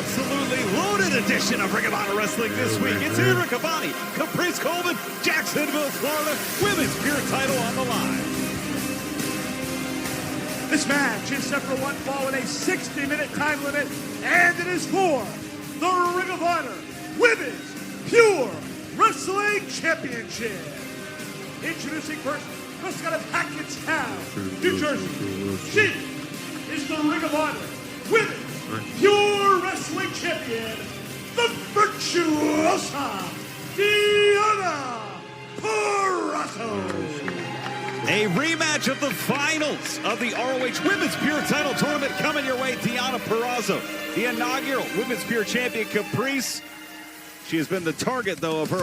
absolutely loaded edition of Ring of Honor Wrestling this week. It's Andrew Cavani, Caprice Coleman, Jacksonville, Florida. Women's pure title on the line. This match is set for one fall with a 60-minute time limit, and it is for the Ring of Honor Women's Pure Wrestling Championship. Introducing first, wrestling out of Hackettstown, New Jersey. She is the Ring of Honor Women's Pure Wrestling Champion, the Virtuosa Deonna Purrazo. A rematch of the finals of the ROH Women's Pure Title Tournament coming your way. Deonna Purrazo, the inaugural Women's Pure Champion. Caprice, she has been the target, though, of her